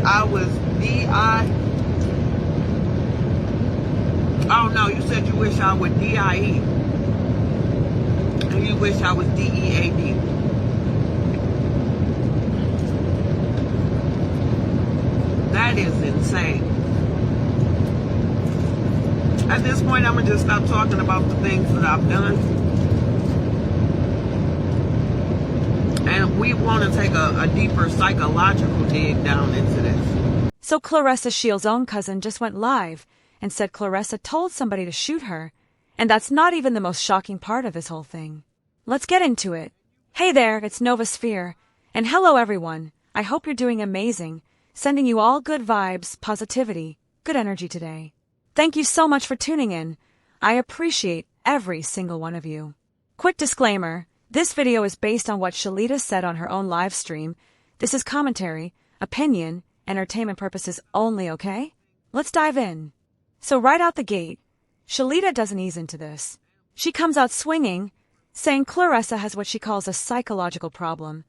I was D-I? Oh no, you said you wish I was D-I-E. And you wish I was D-E-A-D. That is insane. At this point, I'm going to just stop talking about the things that I've done. And we want to take a deeper psychological dig down into this. So Claressa Shields' own cousin just went live and said Claressa told somebody to shoot her. And that's not even the most shocking part of this whole thing. Let's get into it. Hey there, it's Novasphere. And hello everyone. I hope you're doing amazing. Sending you all good vibes, positivity, good energy today. Thank you so much for tuning in. I appreciate every single one of you. Quick disclaimer, this video is based on what Shalita said on her own live stream. This is commentary, opinion, entertainment purposes only, okay? Let's dive in. So right out the gate, Shalita doesn't ease into this. She comes out swinging, saying Claressa has what she calls a psychological problem.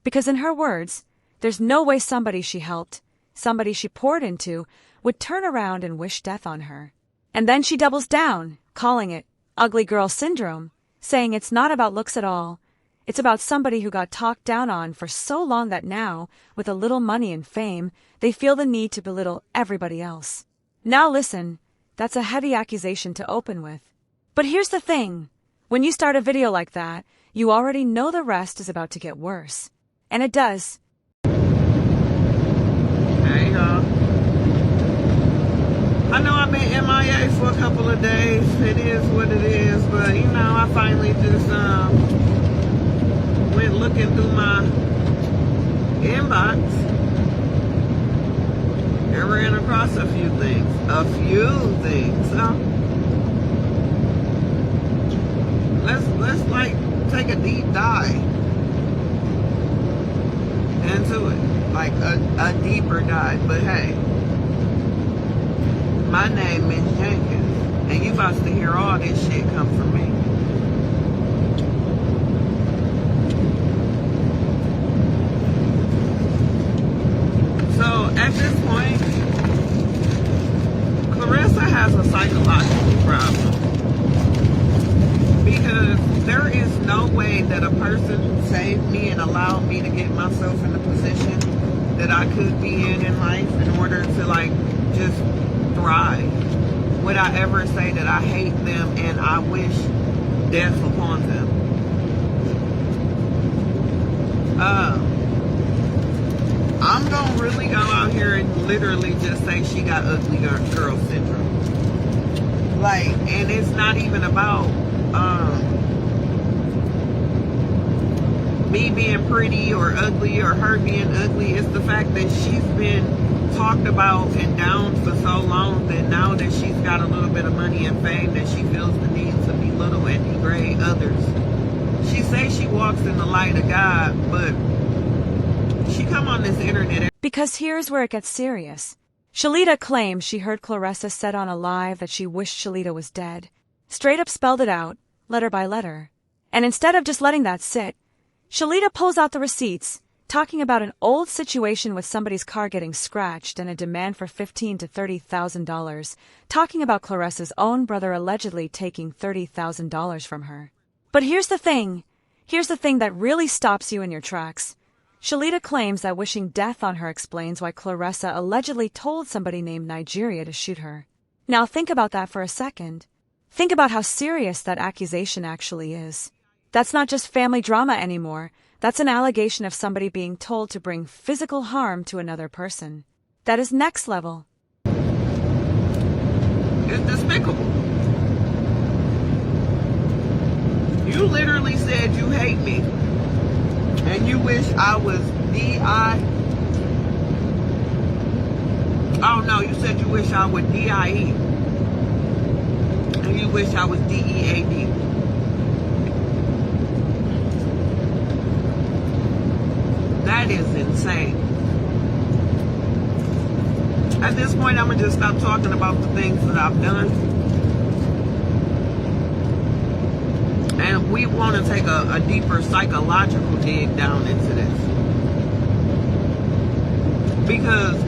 Because in her words, there's no way somebody she helped, somebody she poured into, would turn around and wish death on her. And then she doubles down, calling it ugly girl syndrome, saying it's not about looks at all. It's about somebody who got talked down on for so long that now, with a little money and fame, they feel the need to belittle everybody else. Now listen, that's a heavy accusation to open with. But here's the thing. When you start a video like that, you already know the rest is about to get worse. And it does. Hey, I know I've been MIA for a couple of days. It is what it is, but you know, I finally just went looking through my inbox and ran across a few things. Let's like take a deep dive into it, like a deeper dive. But hey, my name is Jenkins, and you about to hear all this shit come from me. So at this point, Claressa has a psychological problem, because there is no way that a person saved me and allowed me to get myself in the position that I could be in life in order to like just thrive. Would I ever say that I hate them and I wish death upon them? I'm gonna really go out here and literally just say she got ugly girl syndrome. Like, and it's not even about me being pretty or ugly or her being ugly. It's the fact that she's been talked about and down for so long that now that she's got a little bit of money and fame, that she feels the need to belittle and degrade others. She says she walks in the light of God, but she come on this internet. Because here's where it gets serious. Shalita claims she heard Claressa said on a live that she wished Shalita was dead. Straight up spelled it out, letter by letter. And instead of just letting that sit, Shalita pulls out the receipts, talking about an old situation with somebody's car getting scratched and a demand for $15,000 to $30,000, talking about Claressa's own brother allegedly taking $30,000 from her. But here's the thing that really stops you in your tracks. Shalita claims that wishing death on her explains why Claressa allegedly told somebody named Nigeria to shoot her. Now think about that for a second. Think about how serious that accusation actually is. That's not just family drama anymore. That's an allegation of somebody being told to bring physical harm to another person. That is next level. It's despicable. You literally said you hate me and you wish I was D-I. Oh no, you said you wish I was D-I-E. And you wish I was D-E-A-D. That is insane. At this point, I'm going to just stop talking about the things that I've done. And we want to take a deeper psychological dig down into this. Because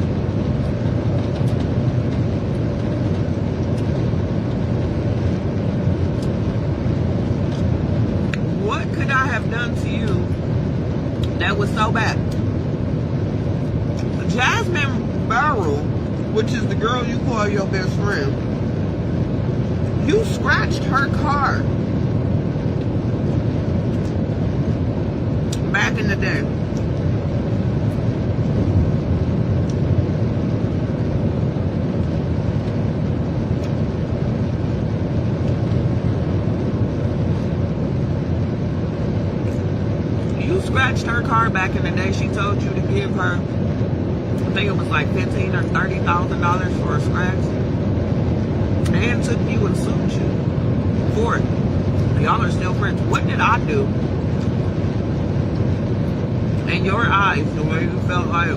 have done to you that was so bad. Jasmine Barrel, which is the girl you call your best friend, you scratched her car back in the day. You scratched her car back in the day. She told you to give her, I think it was like $15,000 or $30,000 for a scratch, and took you and sued you for it. Y'all are still friends. What did I do in your eyes, the way you felt like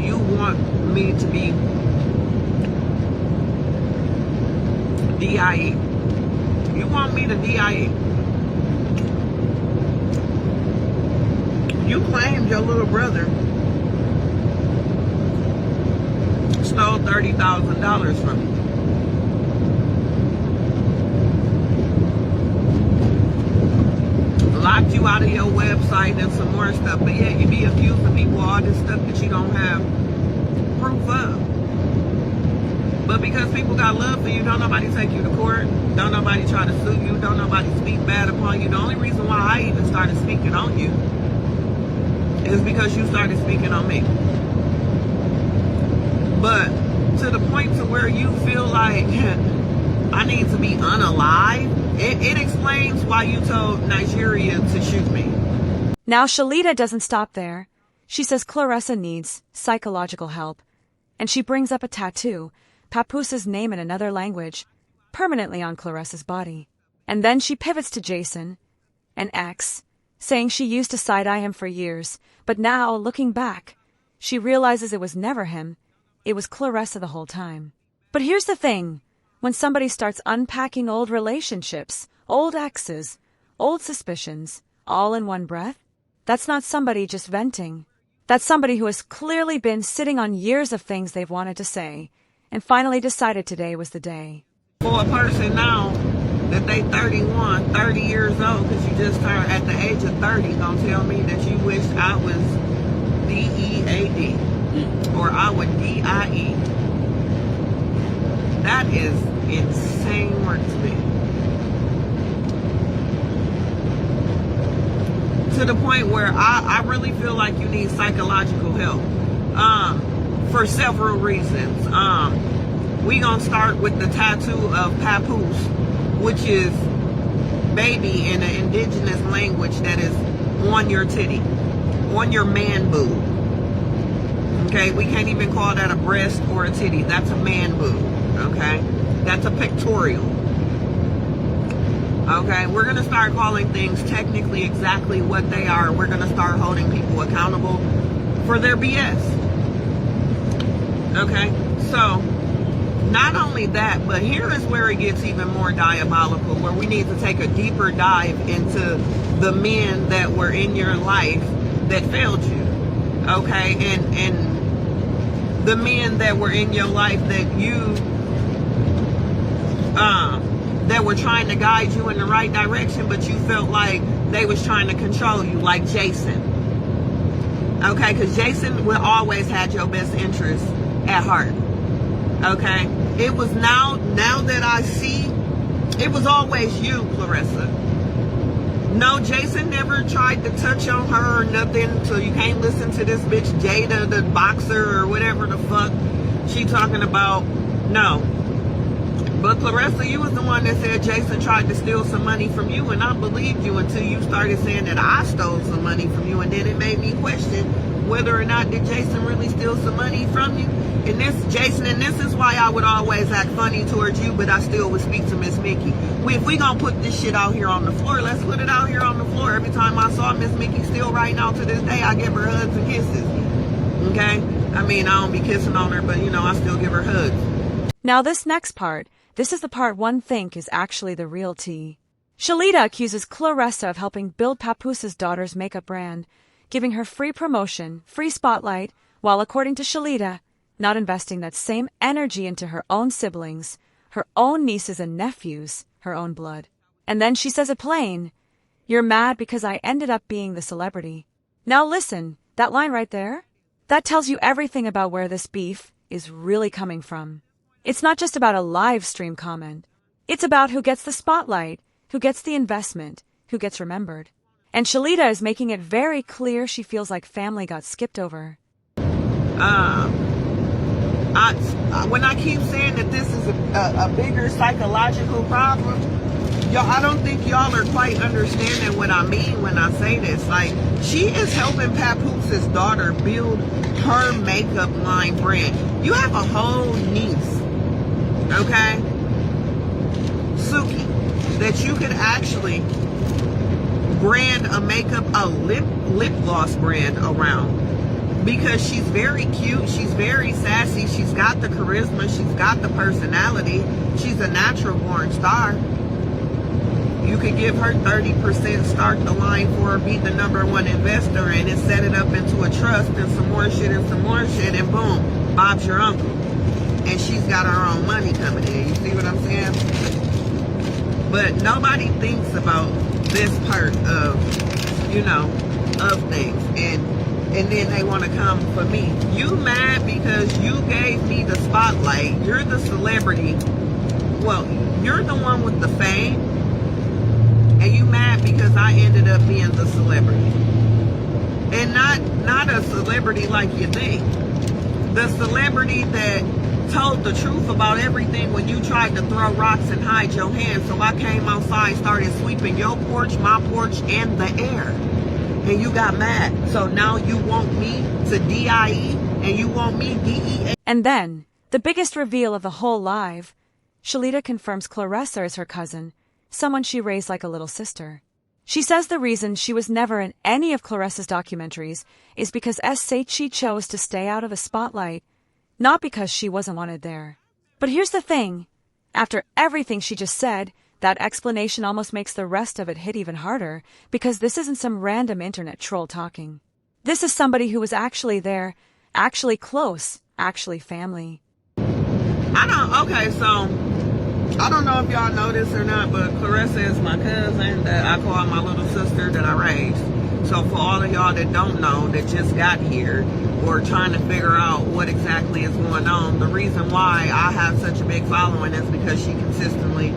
you want me to be DIE? You want me to DIE? You claimed your little brother stole $30,000 from you. Locked you out of your website and some more stuff, but yeah, you be accusing people of all this stuff that you don't have proof of. But because people got love for you, don't nobody take you to court, don't nobody try to sue you, don't nobody speak bad upon you. The only reason why I even started speaking on you is because you started speaking on me. But to the point to where you feel like I need to be unalive, it explains why you told Nigeria to shoot me. Now Shalita doesn't stop there. She says Claressa needs psychological help, and she brings up a tattoo, Papoose's name in another language, permanently on Claressa's body. And then she pivots to Jason, an ex, saying she used to side-eye him for years, but now, looking back, she realizes it was never him, it was Claressa the whole time. But here's the thing. When somebody starts unpacking old relationships, old exes, old suspicions, all in one breath, that's not somebody just venting. That's somebody who has clearly been sitting on years of things they've wanted to say, and finally decided today was the day. For a person now that they 31, 30 years old, because you just turned at the age of 30, gonna tell me that you wish I was DEAD, or I would DIE. That is insane work to me. To the point where I really feel like you need psychological help. For several reasons. We gonna start with the tattoo of Papoose, which is baby in an indigenous language that is on your titty, on your man boob. Okay, we can't even call that a breast or a titty. That's a man boob. Okay, that's a pictorial. Okay, we're gonna start calling things technically exactly what they are. We're gonna start holding people accountable for their BS. Okay, so not only that, but here is where it gets even more diabolical, where we need to take a deeper dive into the men that were in your life that failed you. Okay, and the men that were in your life that you that were trying to guide you in the right direction, but you felt like they was trying to control you, like Jason. Okay, because Jason will always had your best interest at heart. Okay, it was now that I see, it was always you, Claressa. No, Jason never tried to touch on her or nothing, so you can't listen to this bitch Jada, the boxer, or whatever the fuck she talking about. No. But Claressa, you was the one that said Jason tried to steal some money from you, and I believed you until you started saying that I stole some money from you, and then it made me question whether or not did Jason really steal some money from you. And this, Jason, and this is why I would always act funny towards you, but I still would speak to Miss Mickey. If we gonna put this shit out here on the floor, let's put it out here on the floor. Every time I saw Miss Mickey, still right now to this day, I give her hugs and kisses. Okay? I mean, I don't be kissing on her, but you know, I still give her hugs. Now this next part, this is the part one think is actually the real tea. Shalita accuses Claressa of helping build Papoose's daughter's makeup brand, giving her free promotion, free spotlight, while according to Shalita, not investing that same energy into her own siblings, her own nieces and nephews, her own blood. And then she says it plain. You're mad because I ended up being the celebrity. Now listen, that line right there? That tells you everything about where this beef is really coming from. It's not just about a live stream comment. It's about who gets the spotlight, who gets the investment, who gets remembered. And Shalita is making it very clear she feels like family got skipped over. When I keep saying that this is a bigger psychological problem, y'all, I don't think y'all are quite understanding what I mean when I say this. Like, she is helping Papoose's daughter build her makeup line brand. You have a whole niece, okay, Suki, that you could actually brand a lip gloss brand around, because she's very cute, she's very sassy, she's got the charisma, she's got the personality, she's a natural born star. You could give her 30%, start the line for her, be the #1 investor, and then set it up into a trust and some more shit, and boom, Bob's your uncle. And she's got her own money coming in. You see what I'm saying? But nobody thinks about this part of, of things. And then they want to come for me. You mad because you gave me the spotlight. You're the celebrity. Well, you're the one with the fame. And you mad because I ended up being the celebrity. And not a celebrity like you think. The celebrity that told the truth about everything when you tried to throw rocks and hide your hands. So I came outside, started sweeping your porch, my porch, and the air. And you got mad. So now you want me to DIE and you want me DEA. And then, the biggest reveal of the whole live, Shalita confirms Claressa is her cousin, someone she raised like a little sister. She says the reason she was never in any of Claressa's documentaries is because she chose to stay out of the spotlight, not because she wasn't wanted there. But here's the thing. After everything she just said, that explanation almost makes the rest of it hit even harder, because this isn't some random internet troll talking. This is somebody who was actually there, actually close, actually family. Okay, so I don't know if y'all know this or not, but Claressa is my cousin that I call my little sister that I raised. So for all of y'all that don't know, that just got here or trying to figure out what exactly is going on, the reason why I have such a big following is because she consistently...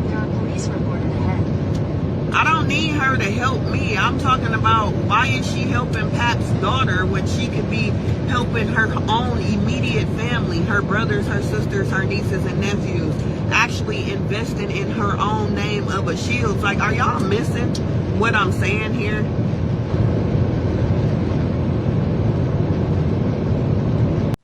There are police reported ahead. I don't need her to help me. I'm talking about, why is she helping Pap's daughter when she could be helping her own immediate family, her brothers, her sisters, her nieces and nephews, actually investing in her own name of a Shields? Like, are y'all missing what I'm saying here?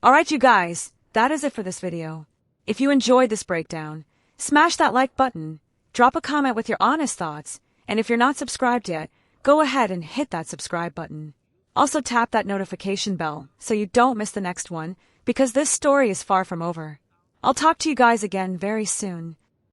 Alright you guys, that is it for this video. If you enjoyed this breakdown, smash that like button, drop a comment with your honest thoughts, and if you're not subscribed yet, go ahead and hit that subscribe button. Also tap that notification bell so you don't miss the next one, because this story is far from over. I'll talk to you guys again very soon.